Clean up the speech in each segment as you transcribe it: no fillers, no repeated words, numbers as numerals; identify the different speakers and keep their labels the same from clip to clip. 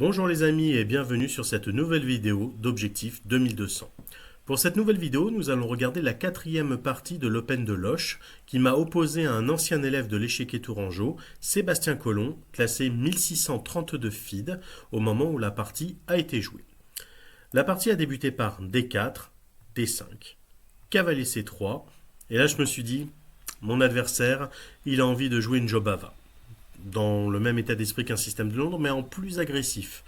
Speaker 1: Bonjour les amis et bienvenue sur cette nouvelle vidéo d'Objectif 2200. Pour cette nouvelle vidéo, nous allons regarder la quatrième partie de l'Open de Loches qui m'a opposé à un ancien élève de l'échiquier tourangeau, Sébastien Collomb, classé 1632 FIDE au moment où la partie a été jouée. La partie a débuté par D4, D5, cavalier C3 et là je me suis dit, mon adversaire, il a envie de jouer une Jobava, dans le même état d'esprit qu'un système de Londres, mais en plus agressif.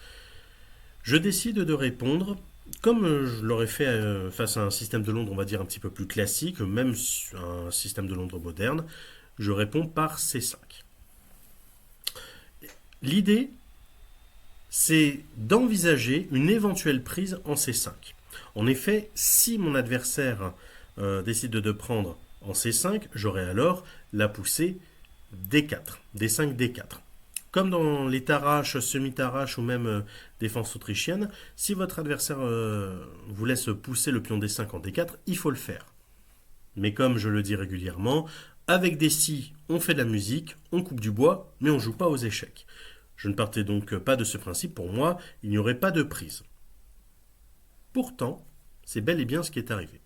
Speaker 1: Je décide de répondre, comme je l'aurais fait face à un système de Londres, on va dire un petit peu plus classique, même un système de Londres moderne, je réponds par C5. L'idée, c'est d'envisager une éventuelle prise en C5. En effet, si mon adversaire décide de prendre en C5, j'aurai alors la poussée D4, D5, D4. Comme dans les taraches, semi-taraches ou même défense autrichienne, si votre adversaire vous laisse pousser le pion D5 en D4, il faut le faire. Mais comme je le dis régulièrement, avec des si, on fait de la musique, on coupe du bois, mais on ne joue pas aux échecs. Je ne partais donc pas de ce principe, pour moi, il n'y aurait pas de prise. Pourtant, c'est bel et bien ce qui est arrivé.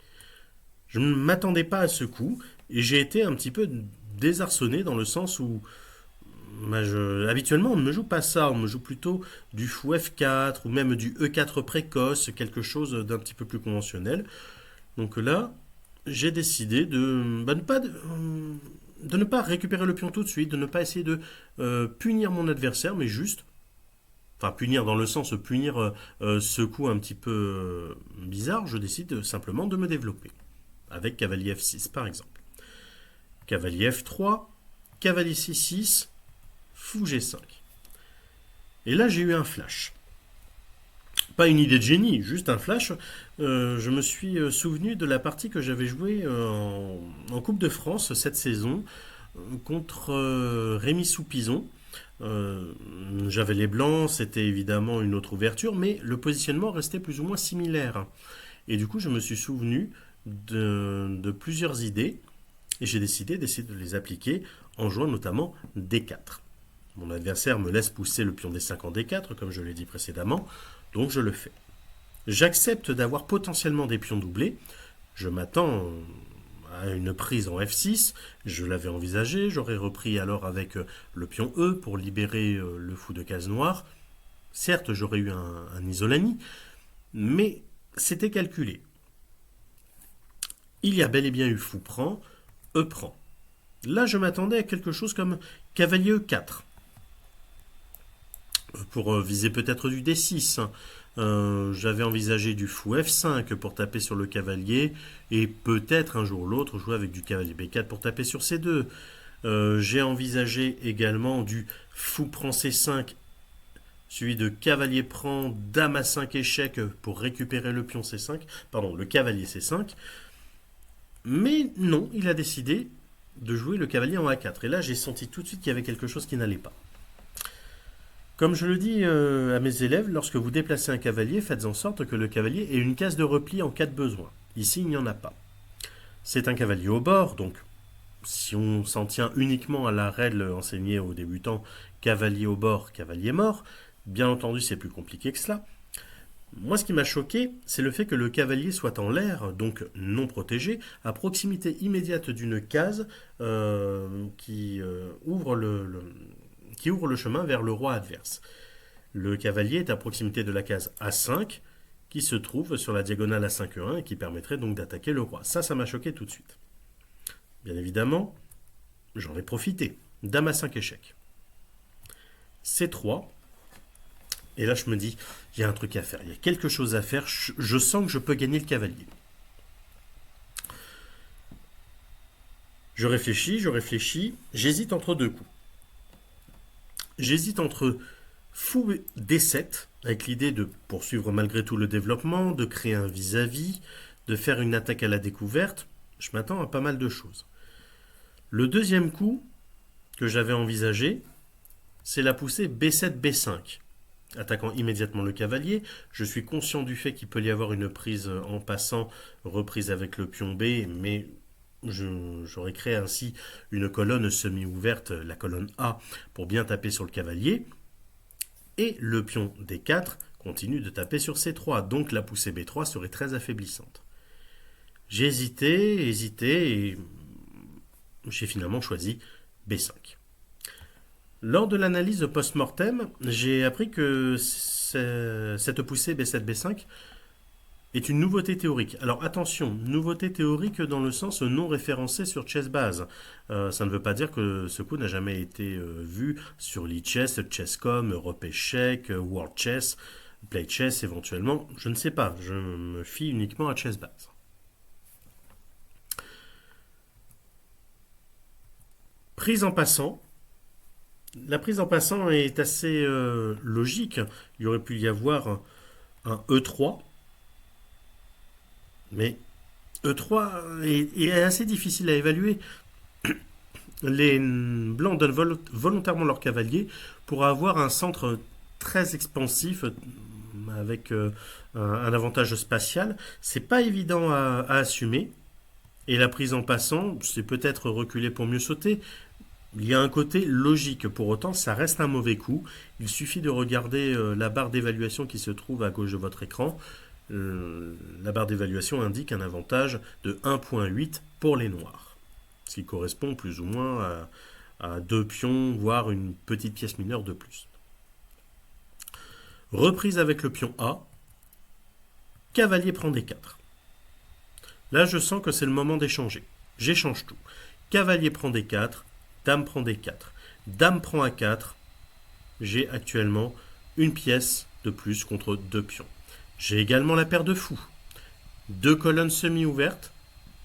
Speaker 1: Je ne m'attendais pas à ce coup, et j'ai été un petit peu désarçonné dans le sens où habituellement on ne me joue pas ça, on me joue plutôt du fou F4 ou même du E4 précoce, quelque chose d'un petit peu plus conventionnel. Donc là, j'ai décidé de ne pas récupérer le pion tout de suite, de ne pas essayer de punir mon adversaire, mais juste, enfin punir dans le sens punir ce coup un petit peu bizarre, je décide simplement de me développer, avec cavalier F6 par exemple. Cavalier F3, cavalier C6, fou G5. Et là, j'ai eu un flash. Pas une idée de génie, juste un flash. Je me suis souvenu de la partie que j'avais jouée en Coupe de France cette saison contre Rémi Soupizon. J'avais les blancs, c'était évidemment une autre ouverture, mais le positionnement restait plus ou moins similaire. Et du coup, je me suis souvenu de plusieurs idées et j'ai décidé d'essayer de les appliquer en jouant notamment D4. Mon adversaire me laisse pousser le pion D5 en D4, comme je l'ai dit précédemment, donc je le fais. J'accepte d'avoir potentiellement des pions doublés. Je m'attends à une prise en F6, je l'avais envisagé, j'aurais repris alors avec le pion E pour libérer le fou de case noire. Certes, j'aurais eu un Isolani, mais c'était calculé. Il y a bel et bien eu fou prend, E prend. Là, je m'attendais à quelque chose comme cavalier E4. Pour viser peut-être du D6. J'avais envisagé du fou F5 pour taper sur le cavalier et peut-être un jour ou l'autre jouer avec du cavalier B4 pour taper sur C2. J'ai envisagé également du fou prend C5 suivi de cavalier prend dame A5 échec pour récupérer le pion C5, pardon, le cavalier C5. Mais non, il a décidé de jouer le cavalier en A4. Et là, j'ai senti tout de suite qu'il y avait quelque chose qui n'allait pas. Comme je le dis à mes élèves, lorsque vous déplacez un cavalier, faites en sorte que le cavalier ait une case de repli en cas de besoin. Ici, il n'y en a pas. C'est un cavalier au bord, donc si on s'en tient uniquement à la règle enseignée aux débutants, cavalier au bord, cavalier mort, bien entendu, c'est plus compliqué que cela. Moi, ce qui m'a choqué, c'est le fait que le cavalier soit en l'air, donc non protégé, à proximité immédiate d'une case qui ouvre le chemin vers le roi adverse. Le cavalier est à proximité de la case A5, qui se trouve sur la diagonale A5-E1 et qui permettrait donc d'attaquer le roi. Ça m'a choqué tout de suite. Bien évidemment, j'en ai profité. Dame A5 échec. C3. Et là, je me dis, il y a un truc à faire, il y a quelque chose à faire, je sens que je peux gagner le cavalier. Je réfléchis, j'hésite entre deux coups. J'hésite entre fou D7, avec l'idée de poursuivre malgré tout le développement, de créer un vis-à-vis, de faire une attaque à la découverte. Je m'attends à pas mal de choses. Le deuxième coup que j'avais envisagé, c'est la poussée B7-B5. Attaquant immédiatement le cavalier, je suis conscient du fait qu'il peut y avoir une prise en passant, reprise avec le pion B, mais j'aurais créé ainsi une colonne semi-ouverte, la colonne A, pour bien taper sur le cavalier. Et le pion D4 continue de taper sur C3, donc la poussée B3 serait très affaiblissante. J'ai hésité, et j'ai finalement choisi B5. Lors de l'analyse post-mortem, j'ai appris que cette poussée B7-B5 est une nouveauté théorique. Alors attention, nouveauté théorique dans le sens non référencé sur ChessBase. Ça ne veut pas dire que ce coup n'a jamais été vu sur lichess, Chess.com, Europe Échec, World Chess, Play Chess éventuellement. Je ne sais pas, je me fie uniquement à ChessBase. Prise en passant. La prise en passant est assez logique. Il aurait pu y avoir un E3, mais E3 est assez difficile à évaluer. Les blancs donnent volontairement leur cavalier pour avoir un centre très expansif avec un avantage spatial. C'est pas évident à assumer. Et la prise en passant, c'est peut-être reculer pour mieux sauter. Il y a un côté logique, pour autant ça reste un mauvais coup. Il suffit de regarder la barre d'évaluation qui se trouve à gauche de votre écran. La barre d'évaluation indique un avantage de 1.8 pour les noirs, ce qui correspond plus ou moins à 2 pions, voire une petite pièce mineure de plus. Reprise avec le pion A, cavalier prend D4. Là je sens que c'est le moment d'échanger. J'échange tout. Cavalier prend D4, dame prend D4. Dame prend A4. J'ai actuellement une pièce de plus contre 2 pions. J'ai également la paire de fous. 2 colonnes semi-ouvertes.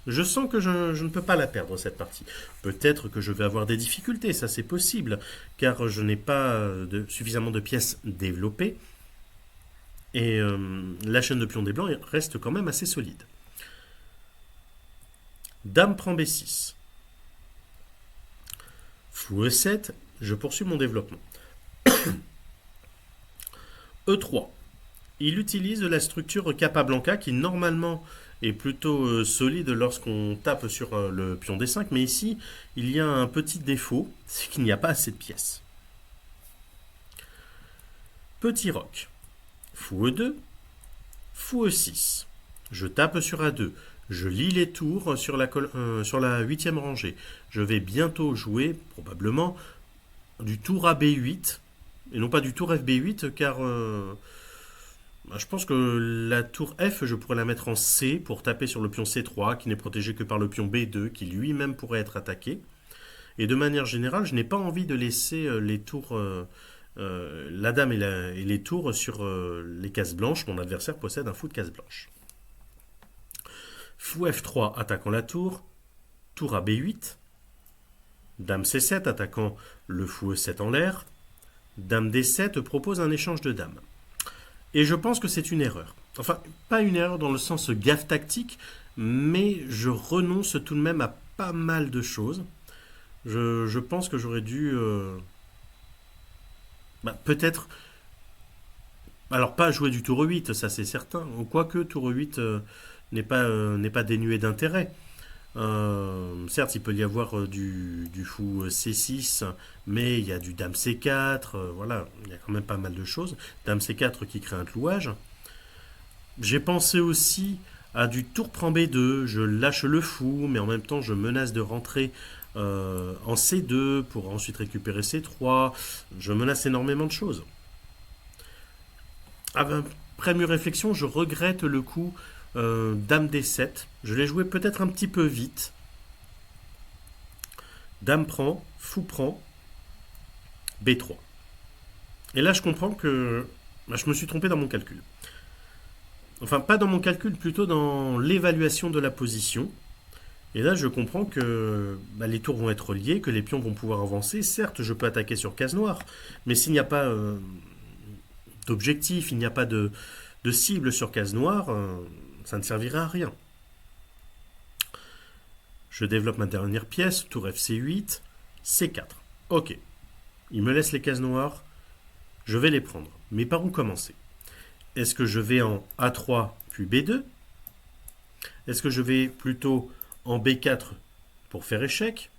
Speaker 1: Je sens que je ne peux pas la perdre cette partie. Peut-être que je vais avoir des difficultés, ça c'est possible, car je n'ai pas suffisamment de pièces développées. Et la chaîne de pions des blancs reste quand même assez solide. Dame prend B6. Fou E7, je poursuis mon développement. E3. Il utilise la structure Capablanca qui normalement est plutôt solide lorsqu'on tape sur le pion D5, mais ici il y a un petit défaut, c'est qu'il n'y a pas assez de pièces. Petit roc. Fou E2, fou E6. Je tape sur A2. Je lis les tours sur la 8e rangée. Je vais bientôt jouer, probablement, du tour à B8, et non pas du tour FB8, car je pense que la tour F, je pourrais la mettre en C pour taper sur le pion C3, qui n'est protégé que par le pion B2, qui lui-même pourrait être attaqué. Et de manière générale, je n'ai pas envie de laisser les tours, la dame et les tours sur les cases blanches. Mon adversaire possède un fou de cases blanches. Fou F3 attaquant la tour, tour à B8, dame C7 attaquant le fou E7 en l'air, dame D7 propose un échange de dames. Et je pense que c'est une erreur. Enfin, pas une erreur dans le sens gaffe tactique, mais je renonce tout de même à pas mal de choses. Je pense que j'aurais dû... peut-être... Alors, pas jouer du tour 8, ça c'est certain. Quoique tour 8 n'est pas dénué d'intérêt. Certes, il peut y avoir du fou C6, mais il y a du dame C4, voilà, il y a quand même pas mal de choses. Dame C4 qui crée un clouage. J'ai pensé aussi à du tour prend B2, je lâche le fou, mais en même temps je menace de rentrer en C2 pour ensuite récupérer C3. Je menace énormément de choses. Après mes réflexions, je regrette le coup dame D7. Je l'ai joué peut-être un petit peu vite. Dame prend, fou prend, B3. Et là, je comprends que je me suis trompé dans mon calcul. Enfin, pas dans mon calcul, plutôt dans l'évaluation de la position. Et là, je comprends que les tours vont être liés, que les pions vont pouvoir avancer. Certes, je peux attaquer sur case noire, mais s'il n'y a pas d'objectif, il n'y a pas de cible sur case noire, ça ne servira à rien. Je développe ma dernière pièce, tour FC8, C4. Ok, il me laisse les cases noires, je vais les prendre. Mais par où commencer? Est-ce que je vais en A3 puis B2? Est-ce que je vais plutôt en B4 pour faire échec?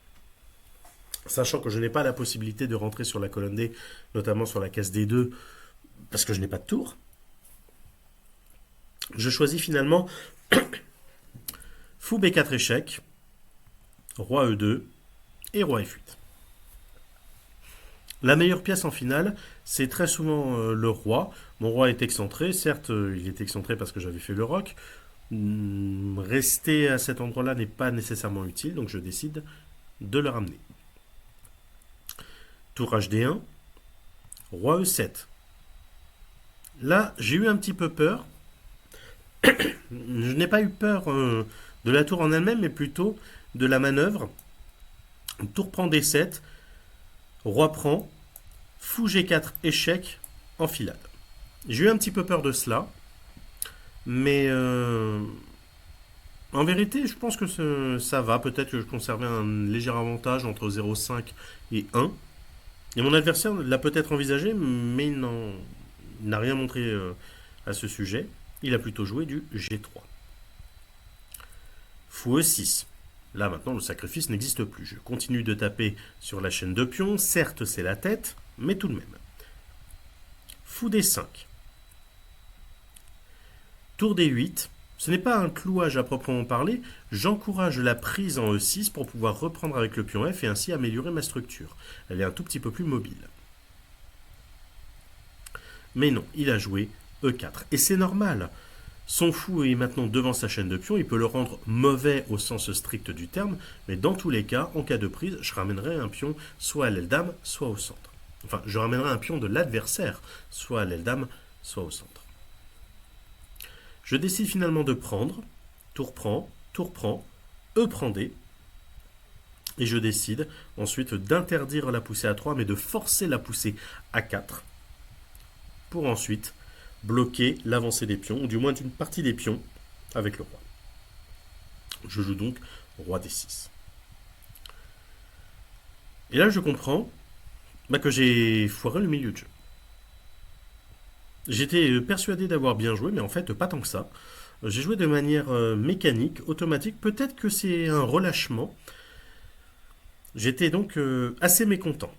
Speaker 1: Sachant que je n'ai pas la possibilité de rentrer sur la colonne D, notamment sur la case D2, parce que je n'ai pas de tour, je choisis finalement fou B4 échec, roi E2 et roi F8. La meilleure pièce en finale, c'est très souvent le roi. Mon roi est excentré, certes il est excentré parce que j'avais fait le roc. Rester à cet endroit-là n'est pas nécessairement utile, donc je décide de le ramener. Tour HD1, roi E7. Là, j'ai eu un petit peu peur. Je n'ai pas eu peur de la tour en elle-même, mais plutôt de la manœuvre. Tour prend D7, roi prend, fou G4 échec, enfilade. J'ai eu un petit peu peur de cela, mais en vérité, je pense que ça va. Peut-être que je conservais un léger avantage entre 0,5 et 1. Et mon adversaire l'a peut-être envisagé, mais il n'a rien montré à ce sujet. Il a plutôt joué du G3. Fou E6. Là, maintenant, le sacrifice n'existe plus. Je continue de taper sur la chaîne de pions. Certes, c'est la tête, mais tout de même. Fou D5. Tour D8. Ce n'est pas un clouage à proprement parler. J'encourage la prise en E6 pour pouvoir reprendre avec le pion F et ainsi améliorer ma structure. Elle est un tout petit peu plus mobile. Mais non, il a joué E4. Et c'est normal. Son fou est maintenant devant sa chaîne de pions. Il peut le rendre mauvais au sens strict du terme. Mais dans tous les cas, en cas de prise, je ramènerai un pion soit à l'aile dame, soit au centre. Enfin, je ramènerai un pion de l'adversaire, soit à l'aile dame, soit au centre. Je décide finalement de prendre. Tour prend, E prend D. Et je décide ensuite d'interdire la poussée à 3, mais de forcer la poussée à 4. Pour ensuite bloquer l'avancée des pions, ou du moins d'une partie des pions, avec le roi. Je joue donc roi D6. Et là, je comprends que j'ai foiré le milieu de jeu. J'étais persuadé d'avoir bien joué, mais en fait, pas tant que ça. J'ai joué de manière mécanique, automatique. Peut-être que c'est un relâchement. J'étais donc assez mécontent.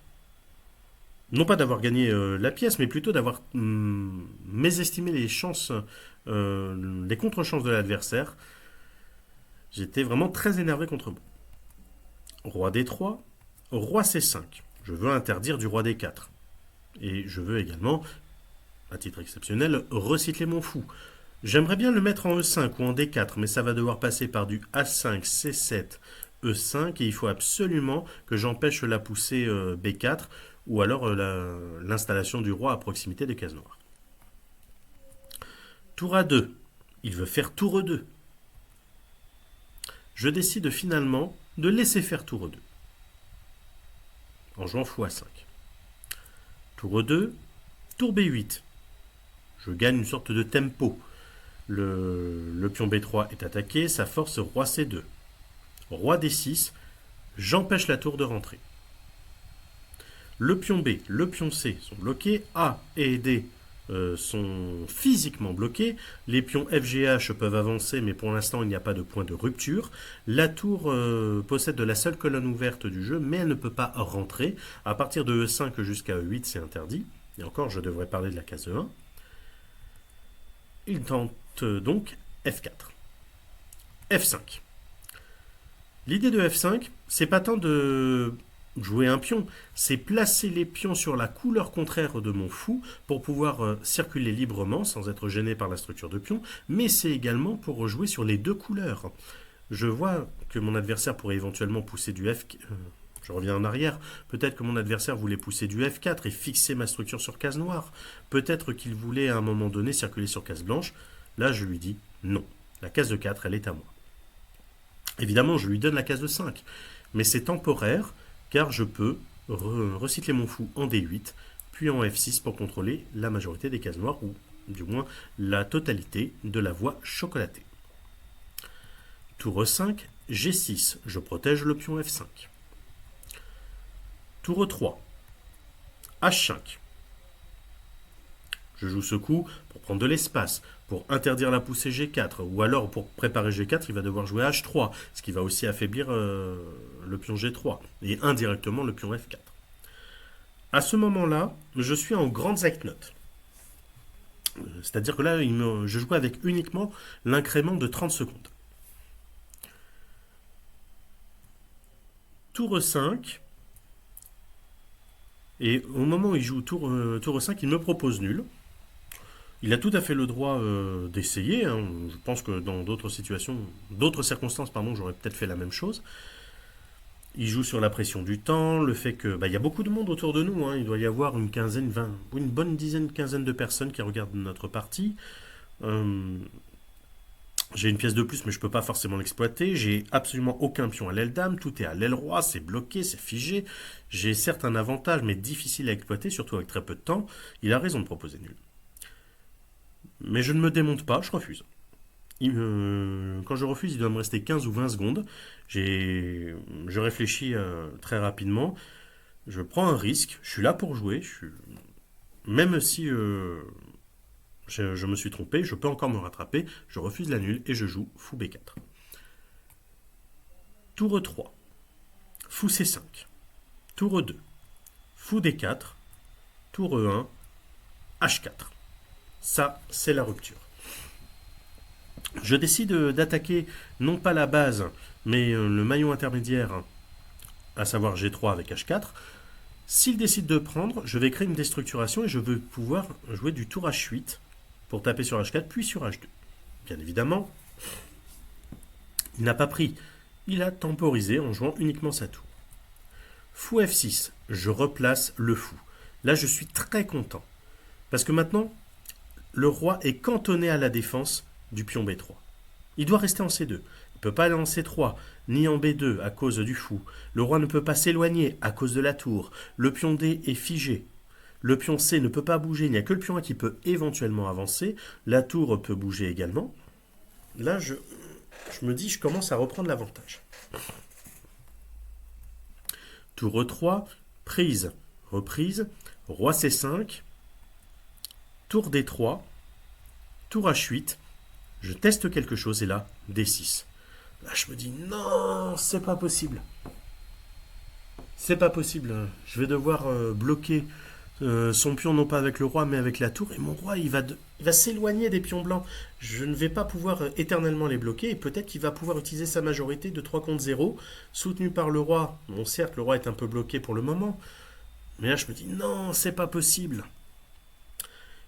Speaker 1: Non pas d'avoir gagné la pièce, mais plutôt d'avoir mésestimé les chances, les contre-chances de l'adversaire. J'étais vraiment très énervé contre moi. Roi D3, roi C5. Je veux interdire du roi D4. Et je veux également, à titre exceptionnel, recycler mon fou. J'aimerais bien le mettre en E5 ou en D4, mais ça va devoir passer par du A5, C7, E5, et il faut absolument que j'empêche la poussée B4, ou alors l'installation du roi à proximité des cases noires. Tour A2. Il veut faire tour E2. Je décide finalement de laisser faire tour E2. En jouant fou A5. Tour E2. Tour B8. Je gagne une sorte de tempo. Le pion B3 est attaqué, ça force roi C2. Roi D6. J'empêche la tour de rentrer. Le pion B, le pion C sont bloqués. A et D sont physiquement bloqués. Les pions F, G, H peuvent avancer, mais pour l'instant, il n'y a pas de point de rupture. La tour possède la seule colonne ouverte du jeu, mais elle ne peut pas rentrer. À partir de E5 jusqu'à E8, c'est interdit. Et encore, je devrais parler de la case E1. Il tente donc F4. F5. L'idée de F5, c'est pas tant de jouer un pion, c'est placer les pions sur la couleur contraire de mon fou pour pouvoir circuler librement sans être gêné par la structure de pion, mais c'est également pour jouer sur les deux couleurs. Je vois que mon adversaire pourrait éventuellement pousser du F4. Je reviens en arrière. Peut-être que mon adversaire voulait pousser du F4 et fixer ma structure sur case noire. Peut-être qu'il voulait à un moment donné circuler sur case blanche. Là, je lui dis non. La case de 4, elle est à moi. Évidemment, je lui donne la case de 5. Mais c'est temporaire, car je peux recycler mon fou en D8, puis en F6 pour contrôler la majorité des cases noires, ou du moins la totalité de la voie chocolatée. Tour E5, G6. Je protège le pion F5. Tour E3, H5. Je joue ce coup pour prendre de l'espace, pour interdire la poussée G4, ou alors pour préparer G4, il va devoir jouer H3, ce qui va aussi affaiblir le pion G3, et indirectement le pion F4. À ce moment-là, je suis en grande zeitnote. C'est-à-dire que là, je jouais avec uniquement l'incrément de 30 secondes. Tour 5. Et au moment où il joue tour 5, il me propose nul. Il a tout à fait le droit d'essayer. Hein. Je pense que dans d'autres situations, d'autres circonstances, pardon, j'aurais peut-être fait la même chose. Il joue sur la pression du temps, le fait que il y a beaucoup de monde autour de nous. Hein. Il doit y avoir une quinzaine, 20, une bonne dizaine, quinzaine de personnes qui regardent notre partie. Euh, j'ai une pièce de plus, mais je peux pas forcément l'exploiter. J'ai absolument aucun pion à l'aile dame. Tout est à l'aile roi, c'est bloqué, c'est figé. J'ai certes un avantage, mais difficile à exploiter, surtout avec très peu de temps. Il a raison de proposer nul. Mais je ne me démonte pas, je refuse. Quand je refuse, il doit me rester 15 ou 20 secondes. Je réfléchis très rapidement. Je prends un risque. Je suis là pour jouer. Même si je me suis trompé, je peux encore me rattraper. Je refuse la nulle et je joue fou B4. Tour 3. Fou C5. Tour 2. Fou D4. Tour 1. H4. Ça, c'est la rupture. Je décide d'attaquer non pas la base, mais le maillon intermédiaire, à savoir G3 avec H4. S'il décide de prendre, je vais créer une déstructuration et je veux pouvoir jouer du tour H8 pour taper sur H4 puis sur H2. Bien évidemment, il n'a pas pris. Il a temporisé en jouant uniquement sa tour. Fou F6, je replace le fou. Là, je suis très content. Parce que maintenant, le roi est cantonné à la défense du pion B3. Il doit rester en C2. Il ne peut pas aller en C3, ni en B2 à cause du fou. Le roi ne peut pas s'éloigner à cause de la tour. Le pion D est figé. Le pion C ne peut pas bouger. Il n'y a que le pion A qui peut éventuellement avancer. La tour peut bouger également. Là, je me dis, je commence à reprendre l'avantage. Tour 3, prise, reprise, roi C5, tour D3, tour H8, je teste quelque chose et là, D6. Là, je me dis, non, c'est pas possible. C'est pas possible. Je vais devoir bloquer son pion, non pas avec le roi, mais avec la tour. Et mon roi, il va s'éloigner des pions blancs. Je ne vais pas pouvoir éternellement les bloquer. Et peut-être qu'il va pouvoir utiliser sa majorité de 3 contre 0, soutenu par le roi. Bon, certes, le roi est un peu bloqué pour le moment. Mais là, je me dis, non, c'est pas possible.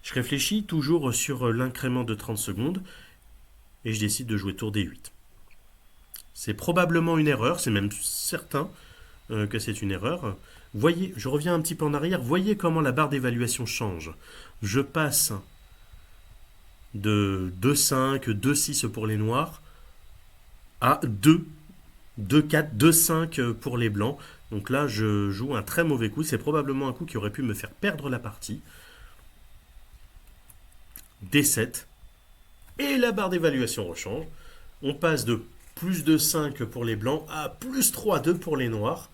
Speaker 1: Je réfléchis toujours sur l'incrément de 30 secondes. Et je décide de jouer tour D8. C'est probablement une erreur, c'est même certain que c'est une erreur. Voyez, je reviens un petit peu en arrière, voyez comment la barre d'évaluation change. Je passe de 2,5, 2,6 pour les noirs à 2, 2,4, 2,5 pour les blancs. Donc là, je joue un très mauvais coup. C'est probablement un coup qui aurait pu me faire perdre la partie. D7. Et la barre d'évaluation rechange. On passe de plus de 5 pour les blancs à plus 3, 2 pour les noirs.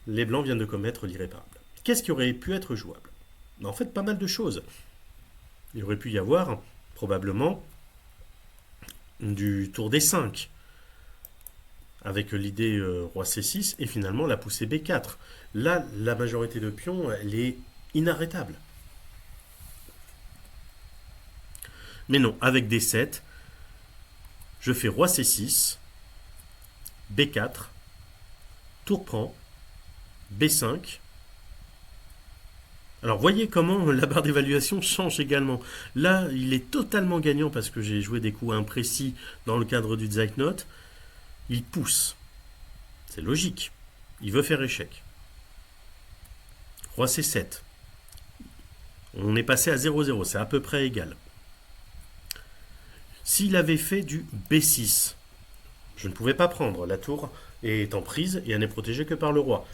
Speaker 1: Les blancs viennent de commettre l'irréparable. Qu'est-ce qui aurait pu être jouable? En fait, pas mal de choses. Il aurait pu y avoir, probablement, du tour D5, avec l'idée roi C6, et finalement la poussée B4. Là, la majorité de pions, elle est inarrêtable. Mais non, avec D7, je fais roi C6, B4, tour prend, B5. Alors voyez comment la barre d'évaluation change également. Là, il est totalement gagnant parce que j'ai joué des coups imprécis dans le cadre du Zeitnot. Il pousse. C'est logique. Il veut faire échec. Roi C7. On est passé à 0-0, c'est à peu près égal. S'il avait fait du B6, je ne pouvais pas prendre. La tour est en prise et elle n'est protégée que par le roi.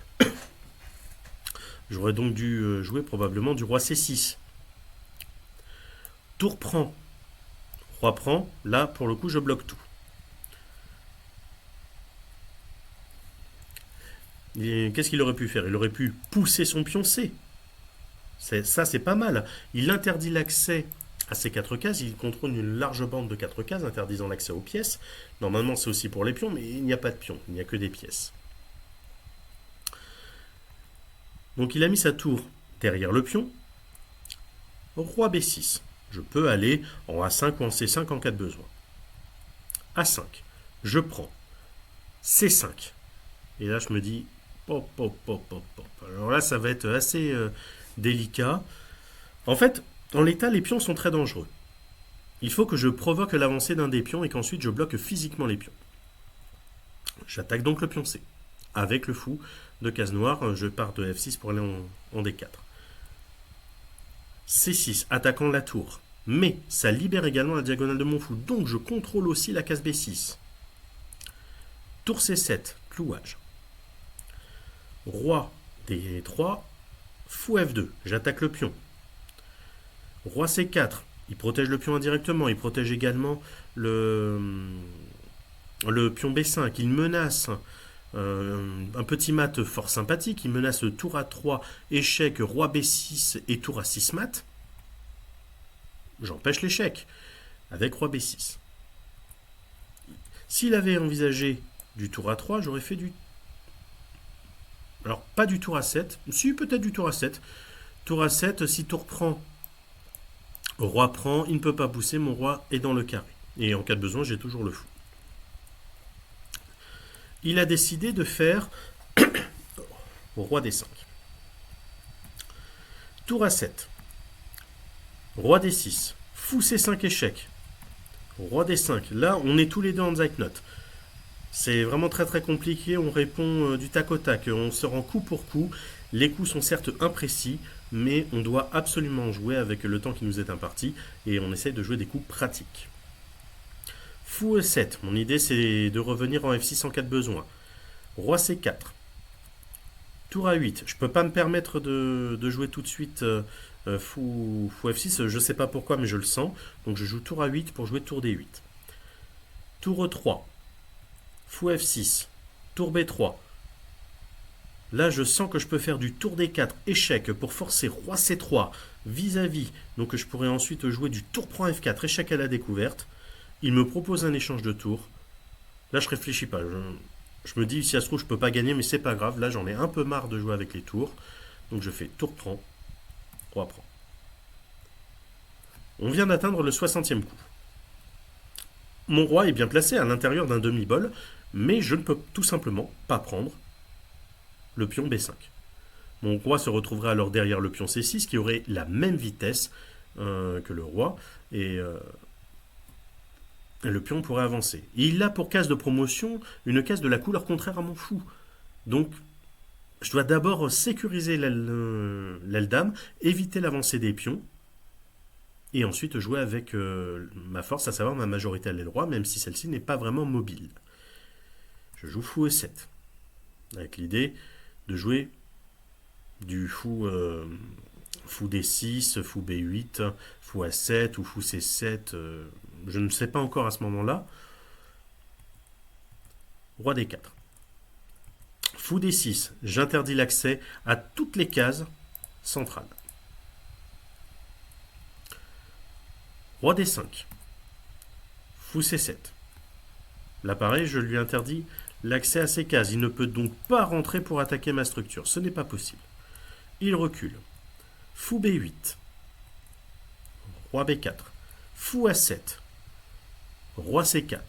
Speaker 1: J'aurais donc dû jouer probablement du roi C6. Tour prend. Roi prend. Là, pour le coup, je bloque tout. Qu'est-ce qu'il aurait pu faire? Il aurait pu pousser son pion C. Ça, c'est pas mal. Il interdit l'accès à ces 4 cases. Il contrôle une large bande de 4 cases, interdisant l'accès aux pièces. Normalement, c'est aussi pour les pions, mais il n'y a pas de pions. Il n'y a que des pièces. Donc il a mis sa tour derrière le pion. Roi B6. Je peux aller en A5 ou en C5 en cas de besoin. A5. Je prends C5. Et là, je me dis, pop, pop, pop, pop, pop. Alors là, ça va être assez délicat. En fait, en l'état, les pions sont très dangereux. Il faut que je provoque l'avancée d'un des pions et qu'ensuite je bloque physiquement les pions. J'attaque donc le pion C. Avec le fou de case noire, je pars de F6 pour aller en D4. C6, attaquant la tour. Mais ça libère également la diagonale de mon fou, donc je contrôle aussi la case B6. Tour C7, clouage. Roi D3, fou F2, j'attaque le pion. Roi C4, il protège le pion indirectement, il protège également le pion B5, il menace un petit mat fort sympathique, il menace tour A3, échec, roi B6 et tour A6 mat. J'empêche l'échec avec roi B6. S'il avait envisagé du tour A3, j'aurais fait du... Alors, pas du tour A7, si peut-être du tour A7. Tour A7, si tour prend, roi prend, il ne peut pas pousser, mon roi est dans le carré. Et en cas de besoin, j'ai toujours le fou. Il a décidé de faire roi D5. Tour A7. Roi D6. Fou C5 échec. Roi D5. Là, on est tous les deux en Zeitnot. C'est vraiment très très compliqué. On répond du tac au tac. On se rend coup pour coup. Les coups sont certes imprécis, mais on doit absolument jouer avec le temps qui nous est imparti et on essaye de jouer des coups pratiques. Fou E7. Mon idée, c'est de revenir en F6 en cas de besoin. Roi C4. Tour A8. Je ne peux pas me permettre de jouer tout de suite fou F6. Je ne sais pas pourquoi, mais je le sens. Donc je joue tour A8 pour jouer tour D8. Tour E3. Fou F6. Tour B3. Là, je sens que je peux faire du tour D4, échec, pour forcer roi C3 vis-à-vis. Donc je pourrais ensuite jouer du tour prend F4, échec à la découverte. Il me propose un échange de tours. Là, je réfléchis pas. Je me dis, si ça se trouve, je peux pas gagner, mais c'est pas grave. Là, j'en ai un peu marre de jouer avec les tours. Donc je fais tour prend, roi prend. On vient d'atteindre le 60e coup. Mon roi est bien placé à l'intérieur d'un demi-bol, mais je ne peux tout simplement pas prendre le pion B5. Mon roi se retrouverait alors derrière le pion C6 qui aurait la même vitesse que le roi et le pion pourrait avancer. Et il a pour case de promotion une case de la couleur contraire à mon fou. Donc je dois d'abord sécuriser l'aile dame, éviter l'avancée des pions et ensuite jouer avec ma force, à savoir ma majorité à l'aile roi, même si celle-ci n'est pas vraiment mobile. Je joue fou E7 avec l'idée de jouer du fou D6, fou B8, fou A7 ou fou C7. Je ne sais pas encore à ce moment-là. Roi D4. Fou D6. J'interdis l'accès à toutes les cases centrales. Roi D5. Fou C7. Là pareil, je lui interdis l'accès à ces cases. Il ne peut donc pas rentrer pour attaquer ma structure. Ce n'est pas possible. Il recule. Fou B8. Roi B4. Fou A7. Roi C4.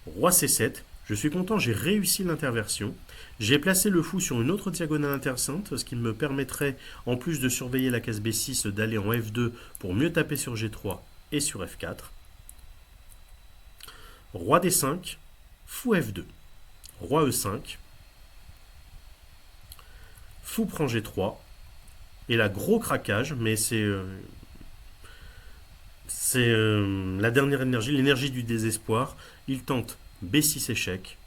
Speaker 1: Roi C7. Je suis content, j'ai réussi l'interversion. J'ai placé le fou sur une autre diagonale intéressante, ce qui me permettrait, en plus de surveiller la case B6, d'aller en F2 pour mieux taper sur G3 et sur F4. Roi D5. Fou F2. Roi E5. Fou prend G3. Et là, gros craquage, mais c'est la dernière énergie, l'énergie du désespoir. Il tente B6 échec.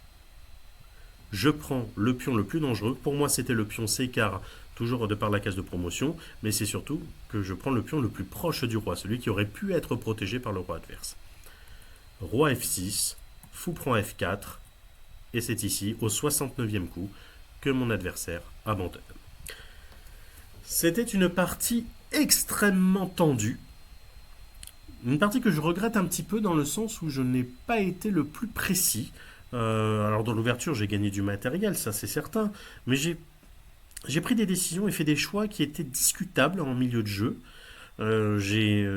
Speaker 1: Je prends le pion le plus dangereux. Pour moi, c'était le pion C, car toujours de par la case de promotion, mais c'est surtout que je prends le pion le plus proche du roi, celui qui aurait pu être protégé par le roi adverse. Roi F6, fou prend F4, et c'est ici, au 69e coup, que mon adversaire abandonne. C'était une partie extrêmement tendue. Une partie que je regrette un petit peu dans le sens où je n'ai pas été le plus précis. Alors dans l'ouverture, j'ai gagné du matériel, ça c'est certain, mais j'ai pris des décisions et fait des choix qui étaient discutables en milieu de jeu. J'ai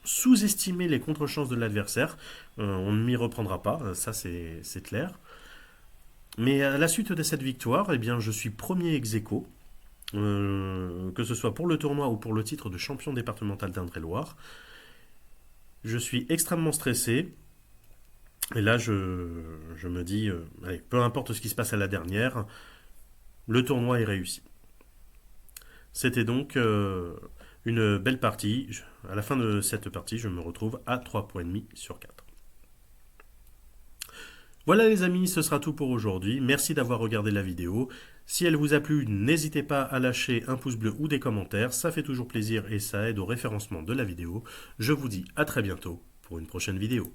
Speaker 1: sous-estimé les contre-chances de l'adversaire. On ne m'y reprendra pas, ça c'est clair. Mais à la suite de cette victoire, eh bien, je suis premier ex aequo, que ce soit pour le tournoi ou pour le titre de champion départemental d'Indre-et-Loire. Je suis extrêmement stressé. Et là, je me dis, allez, peu importe ce qui se passe à la dernière, le tournoi est réussi. C'était donc une belle partie. À la fin de cette partie, je me retrouve à 3,5 points sur 4. Voilà les amis, ce sera tout pour aujourd'hui. Merci d'avoir regardé la vidéo. Si elle vous a plu, n'hésitez pas à lâcher un pouce bleu ou des commentaires. Ça fait toujours plaisir et ça aide au référencement de la vidéo. Je vous dis à très bientôt pour une prochaine vidéo.